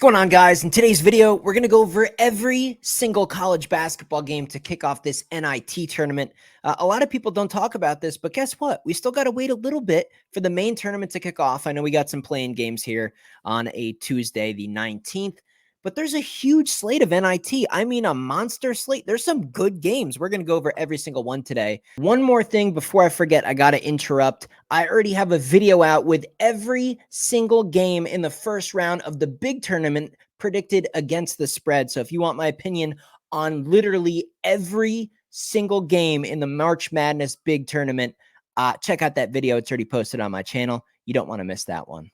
going on, guys? In today's video, we're going to go over every single college basketball game to kick off this NIT tournament. A lot of people don't talk about this, but guess what? We still got to wait a little bit for the main tournament to kick off. I know we got some playing games here on a Tuesday, the 19th, but there's a huge slate of NIT. I mean, a monster slate. There's some good games. We're going to go over every single one today. One more thing before I forget, I got to interrupt. I already have a video out with every single game in the first round of the big tournament predicted against the spread. So if you want my opinion on literally every single game in the March Madness big tournament, check out that video. It's already posted on my channel. You don't want to miss that one.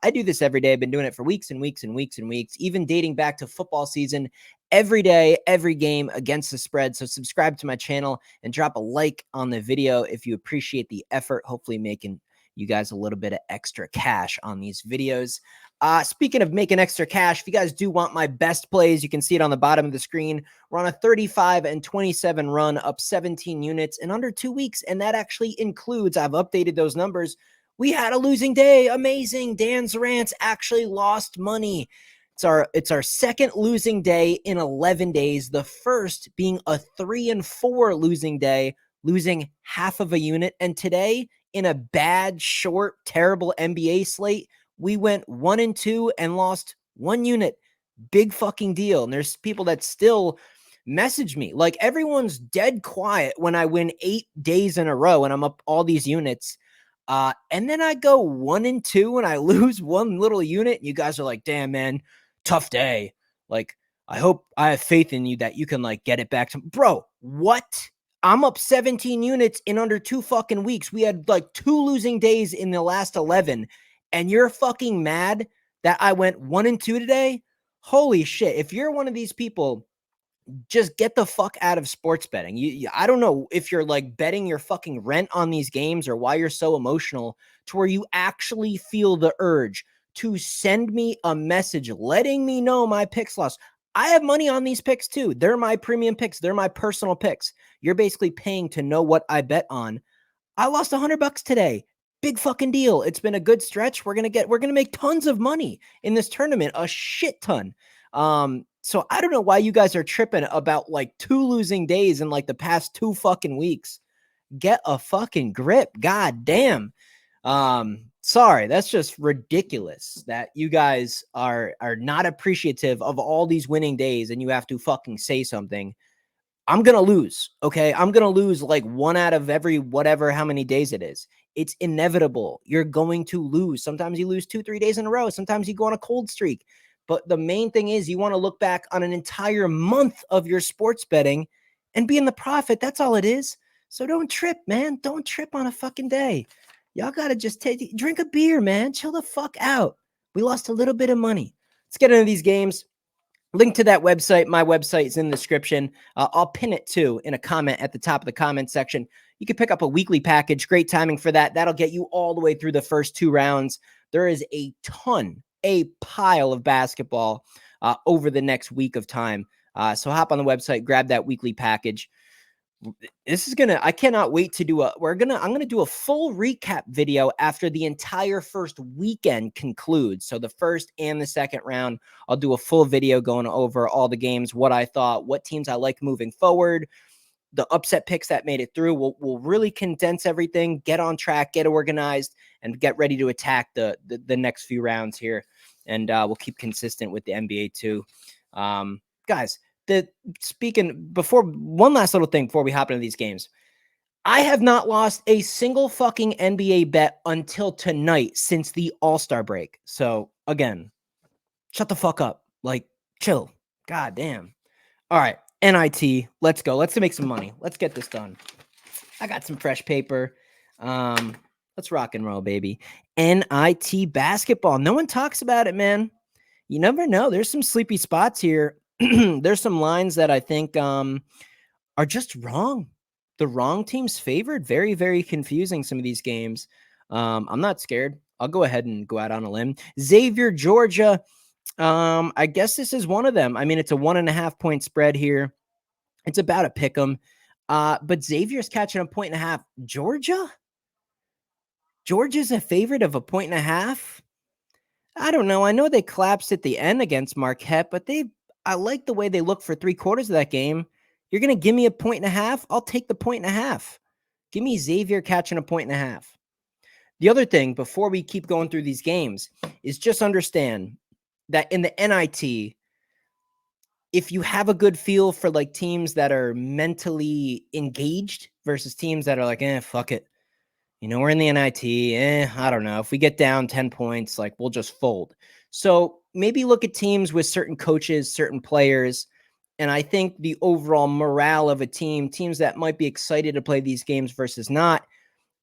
I do this every day. I've been doing it for weeks and weeks and weeks and weeks, even dating back to football season. Every day, every game against the spread. So subscribe to my channel and drop a like on the video if you appreciate the effort, hopefully making you guys a little bit of extra cash on these videos. Speaking of making extra cash, if you guys do want my best plays, you can see it on the bottom of the screen. We're on a 35-27 run, up 17 units in under 2 weeks. And that actually includes, I've updated those numbers. We had a losing day. Amazing. Dan Zarantz actually lost money. It's our second losing day in 11 days. The first being a 3-4 losing day, losing half of a unit. And today, in a bad, short, terrible NBA slate, we went 1-2 and lost 1 unit. Big fucking deal. And there's people that still message me. Like, everyone's dead quiet when I win 8 days in a row and I'm up all these units. And then I go 1-2 and I lose 1 little unit. And you guys are like, damn, man, tough day. Like, I have faith in you that you can like get it back to, bro. What? I'm up 17 units in under 2 fucking weeks. We had like 2 losing days in the last 11. And you're fucking mad that I went 1-2 today? Holy shit. If you're one of these people, just get the fuck out of sports betting. I don't know if you're like betting your fucking rent on these games or why you're so emotional to where you actually feel the urge to send me a message letting me know my picks lost. I have money on these picks too. They're my premium picks. They're my personal picks. You're basically paying to know what I bet on. I lost $100 today. Big fucking deal. It's been a good stretch. We're going to make tons of money in this tournament, a shit ton. So I don't know why you guys are tripping about like 2 losing days in like the past 2 fucking weeks. Get a fucking grip. God damn. Sorry, that's just ridiculous that you guys are not appreciative of all these winning days and you have to fucking say something. I'm going to lose. Okay. I'm going to lose like 1 out of every whatever, how many days it is. It's inevitable. You're going to lose. Sometimes you lose 2-3 days in a row. Sometimes you go on a cold streak. But the main thing is you want to look back on an entire month of your sports betting and be in the profit. That's all it is. So don't trip, man. Don't trip on a fucking day. Y'all got to just drink a beer, man. Chill the fuck out. We lost a little bit of money. Let's get into these games. Link to that website. My website is in the description. I'll pin it too in a comment at the top of the comment section. You can pick up a weekly package. Great timing for that. That'll get you all the way through the first 2 rounds. There is a pile of basketball over the next week of time. So hop on the website, grab that weekly package. I cannot wait to I'm going to do a full recap video after the entire first weekend concludes. So the first and the second round, I'll do a full video going over all the games, what I thought, what teams I like moving forward, the upset picks that made it through. We'll really condense everything, get on track, get organized, and get ready to attack the next few rounds here. And we'll keep consistent with the NBA too. Guys, one last little thing before we hop into these games. I have not lost a single fucking NBA bet until tonight since the All-Star break. So again, shut the fuck up. Like, chill. God damn. All right. NIT. Let's go. Let's make some money. Let's get this done. I got some fresh paper. Let's rock and roll, baby. NIT basketball. No one talks about it, man. You never know. There's some sleepy spots here. There's some lines that I think are just wrong. The wrong team's favored. Very, very confusing, some of these games. I'm not scared. I'll go ahead and go out on a limb. Xavier, Georgia. I guess this is one of them. I mean, it's a 1.5 point spread here. It's about a pick 'em. But Xavier's catching a 1.5. Georgia's a favorite of a 1.5. I don't know. I know they collapsed at the end against Marquette, but I like the way they look for 3/4 of that game. You're going to give me a 1.5? I'll take the 1.5. Give me Xavier catching a 1.5. The other thing, before we keep going through these games, is just understand that in the NIT, if you have a good feel for like teams that are mentally engaged versus teams that are like, fuck it. We're in the NIT. I don't know. If we get down 10 points, like we'll just fold. So maybe look at teams with certain coaches, certain players. And I think the overall morale of a team, teams that might be excited to play these games versus not,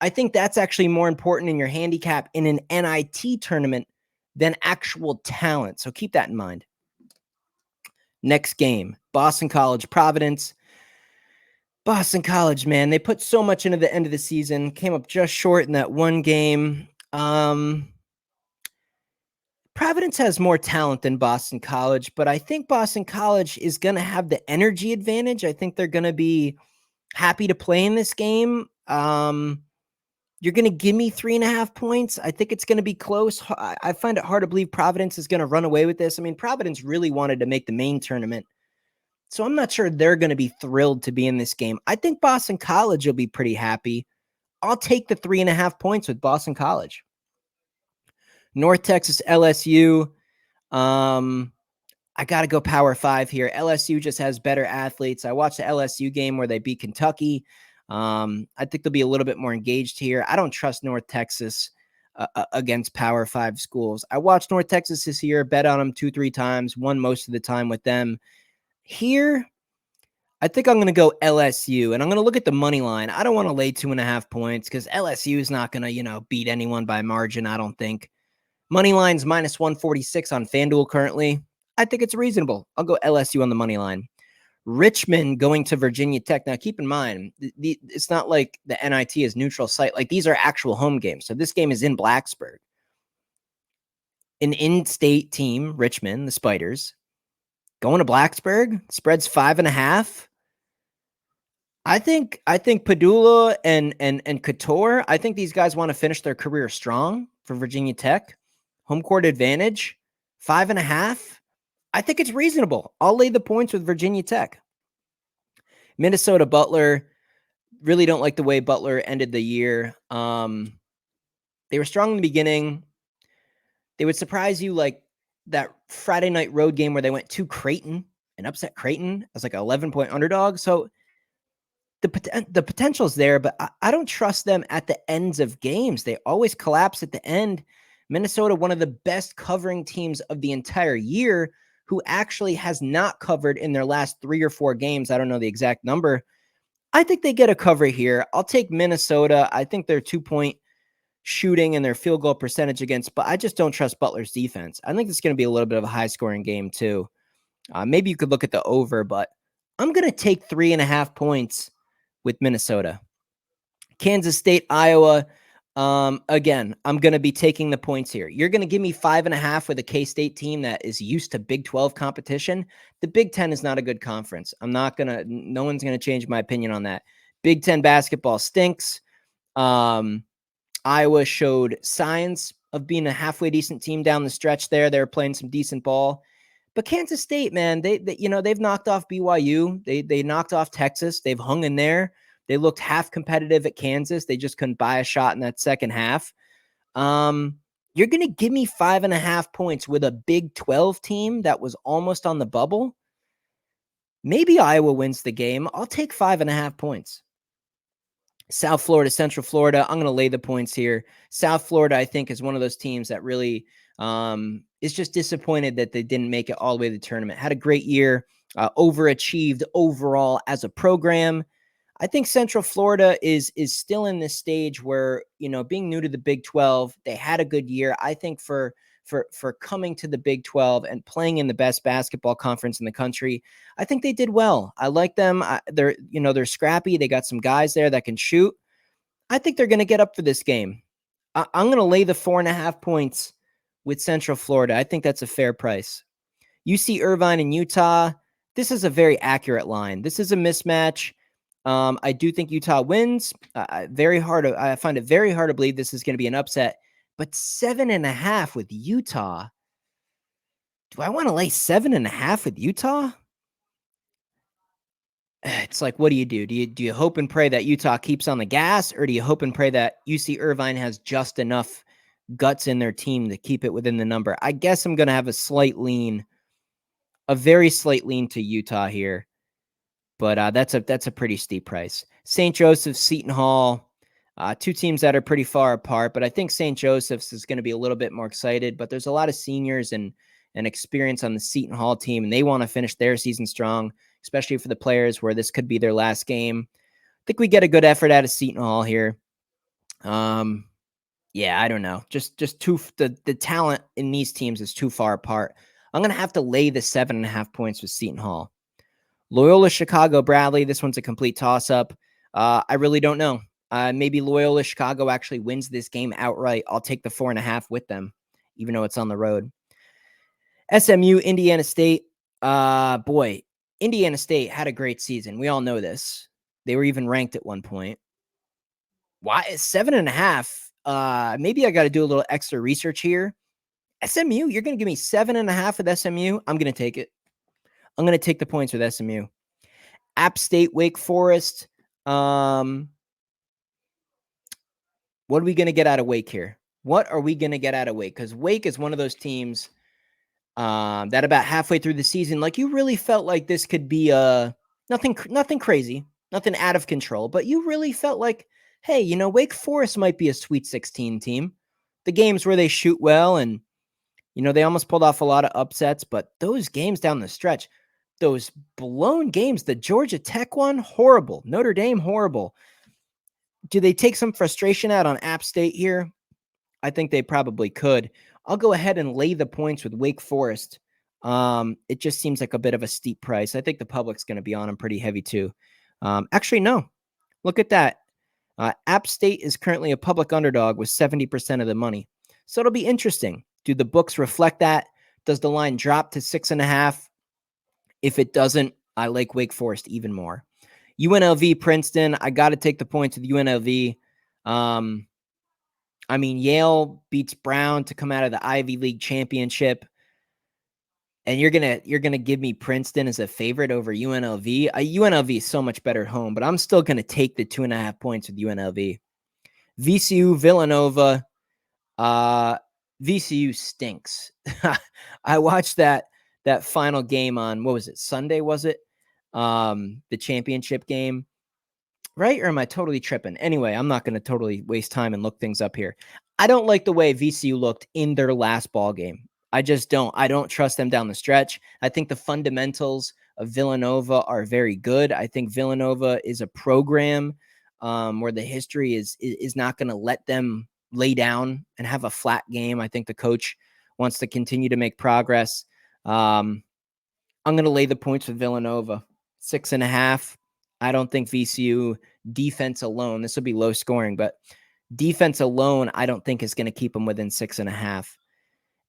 I think that's actually more important in your handicap in an NIT tournament than actual talent. So keep that in mind. Next game, Boston College, Providence. Boston College, man, they put so much into the end of the season, came up just short in that one game. Providence has more talent than Boston College, but I think Boston College is going to have the energy advantage. I think they're going to be happy to play in this game. You're going to give me 3.5 points. I think it's going to be close. I find it hard to believe Providence is going to run away with this. I mean, Providence really wanted to make the main tournament, so I'm not sure they're going to be thrilled to be in this game. I think Boston College will be pretty happy. I'll take the 3.5 points with Boston College. North Texas LSU. I got to go Power 5 here. LSU just has better athletes. I watched the LSU game where they beat Kentucky. I think they'll be a little bit more engaged here. I don't trust North Texas against Power 5 schools. I watched North Texas this year, bet on them 2-3 times, won most of the time with them. Here, I think I'm going to go LSU, and I'm going to look at the money line. I don't want to lay 2.5 points because LSU is not going to, beat anyone by margin, I don't think. Money line's minus 146 on FanDuel currently. I think it's reasonable. I'll go LSU on the money line. Richmond going to Virginia Tech. Now, keep in mind, it's not like the NIT is neutral site. Like, these are actual home games. So this game is in Blacksburg. An in-state team, Richmond, the Spiders, going to Blacksburg. Spread's 5.5. I think Padula and Couture, I think these guys want to finish their career strong for Virginia Tech. Home court advantage, 5.5. I think it's reasonable. I'll lay the points with Virginia Tech. Minnesota Butler, really don't like the way Butler ended the year. They were strong in the beginning. They would surprise you like that Friday night road game where they went to Creighton and upset Creighton as like an 11-point underdog. So the potential's there, but I don't trust them at the ends of games. They always collapse at the end. Minnesota, one of the best covering teams of the entire year, who actually has not covered in their last 3 or 4 games. I don't know the exact number. I think they get a cover here. I'll take Minnesota. I think their 2-point shooting and their field goal percentage against, but I just don't trust Butler's defense. I think it's going to be a little bit of a high scoring game too. Maybe you could look at the over, but I'm going to take 3.5 points with Minnesota. Kansas State, Iowa. Again, I'm going to be taking the points here. You're going to give me 5.5 with a K-State team that is used to Big 12 competition. The Big 10 is not a good conference. No one's going to change my opinion on that. Big 10 basketball stinks. Iowa showed signs of being a halfway decent team down the stretch there. They're playing some decent ball. But Kansas State, man, they've knocked off BYU. They knocked off Texas. They've hung in there. They looked half competitive at Kansas. They just couldn't buy a shot in that second half. You're going to give me 5.5 points with a Big 12 team that was almost on the bubble. Maybe Iowa wins the game. I'll take 5.5 points. South Florida, Central Florida. I'm going to lay the points here. South Florida, I think, is one of those teams that really is just disappointed that they didn't make it all the way to the tournament. Had a great year, overachieved overall as a program. I think Central Florida is still in this stage where, being new to the Big 12, they had a good year. I think for coming to the Big 12 and playing in the best basketball conference in the country, I think they did well. I like them. They're scrappy. They got some guys there that can shoot. I think they're going to get up for this game. I'm going to lay the 4.5 points with Central Florida. I think that's a fair price. UC Irvine and Utah. This is a very accurate line. This is a mismatch. I do think Utah wins. I find it very hard to believe this is going to be an upset. but 7.5 with Utah. Do I want to lay 7.5 with Utah? It's like, what do? Do you hope and pray that Utah keeps on the gas, or do you hope and pray that UC Irvine has just enough guts in their team to keep it within the number? I guess I'm going to have a very slight lean to Utah here, but that's a pretty steep price. St. Joseph's, Seton Hall, two teams that are pretty far apart, but I think St. Joseph's is going to be a little bit more excited. But there's a lot of seniors and experience on the Seton Hall team, and they want to finish their season strong, especially for the players where this could be their last game. I think we get a good effort out of Seton Hall here. Yeah, I don't know. Just the talent in these teams is too far apart. I'm going to have to lay the 7.5 points with Seton Hall. Loyola Chicago Bradley. This one's a complete toss-up. I really don't know. Maybe Loyola Chicago actually wins this game outright. I'll take the 4.5 with them, even though it's on the road. SMU, Indiana State. Boy, Indiana State had a great season. We all know this. They were even ranked at one point. Why 7.5? Maybe I got to do a little extra research here. SMU, you're going to give me 7.5 with SMU? I'm going to take it. I'm going to take the points with SMU. App State, Wake Forest. What are we going to get out of Wake here? What are we going to get out of Wake? Because Wake is one of those teams that about halfway through the season, like you really felt like this could be nothing crazy, nothing out of control, but you really felt like, hey, you know, Wake Forest might be a Sweet 16 team. The games where they shoot well and, you know, they almost pulled off a lot of upsets, but those games down the stretch, those blown games, the Georgia Tech one, horrible. Notre Dame, horrible. Do they take some frustration out on App State here? I think they probably could. I'll go ahead and lay the points with Wake Forest. It just seems like a bit of a steep price. I think the public's going to be on them pretty heavy too. Actually, no. Look at that. App State is currently a public underdog with 70% of the money. So it'll be interesting. Do the books reflect that? Does the line drop to 6.5? If it doesn't, I like Wake Forest even more. UNLV, Princeton. I got to take the points with UNLV. I mean, Yale beats Brown to come out of the Ivy League championship. And you're gonna give me Princeton as a favorite over UNLV. UNLV is so much better at home, but I'm still gonna take the 2.5 points with UNLV. VCU, Villanova. VCU stinks. I watched that final game on, what was it, Sunday, was it? The championship game. Right? Or am I totally tripping? Anyway, I'm not going to totally waste time and look things up here. I don't like the way VCU looked in their last ball game. I just don't. I don't trust them down the stretch. I think the fundamentals of Villanova are very good. I think Villanova is a program where the history is not going to let them lay down and have a flat game. I think the coach wants to continue to make progress. I'm going to lay the points with Villanova. 6.5. I don't think VCU defense alone, this will be low scoring, but defense alone, I don't think is going to keep them within 6.5.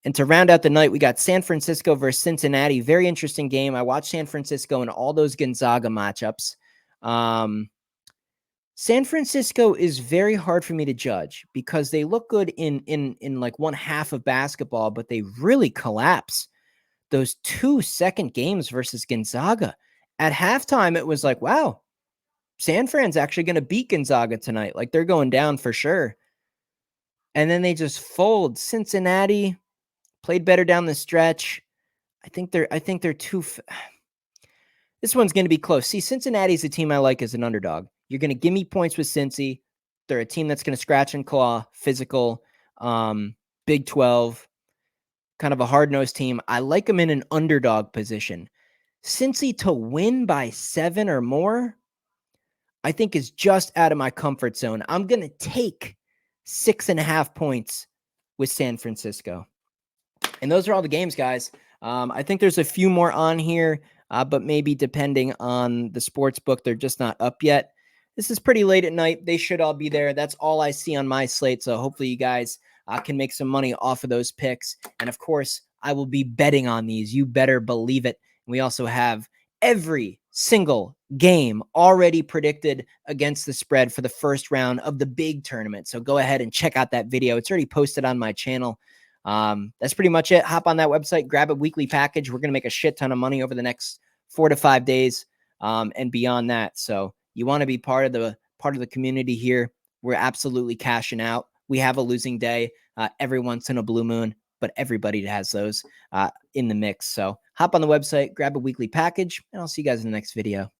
And to round out the night, we got San Francisco versus Cincinnati. Very interesting game. I watched San Francisco in all those Gonzaga matchups. San Francisco is very hard for me to judge because they look good in like one half of basketball, but they really collapse those 2 second games versus Gonzaga. At halftime, it was like, wow, San Fran's actually going to beat Gonzaga tonight. Like they're going down for sure. And then they just fold. Cincinnati played better down the stretch. I think they're too. This one's going to be close. See, Cincinnati's a team I like as an underdog. You're going to give me points with Cincy. They're a team that's going to scratch and claw, physical, Big 12, kind of a hard-nosed team. I like them in an underdog position. Cincy to win by 7 or more, I think is just out of my comfort zone. I'm going to take 6.5 points with San Francisco. And those are all the games, guys. I think there's a few more on here, but maybe depending on the sports book, they're just not up yet. This is pretty late at night. They should all be there. That's all I see on my slate. So hopefully you guys can make some money off of those picks. And of course, I will be betting on these. You better believe it. We also have every single game already predicted against the spread for the first round of the big tournament. So go ahead and check out that video. It's already posted on my channel. That's pretty much it. Hop on that website, grab a weekly package. We're going to make a shit ton of money over the next 4 to 5 days and beyond that. So you want to be part of the community here. We're absolutely cashing out. We have a losing day every once in a blue moon, but everybody has those in the mix. So hop on the website, grab a weekly package, and I'll see you guys in the next video.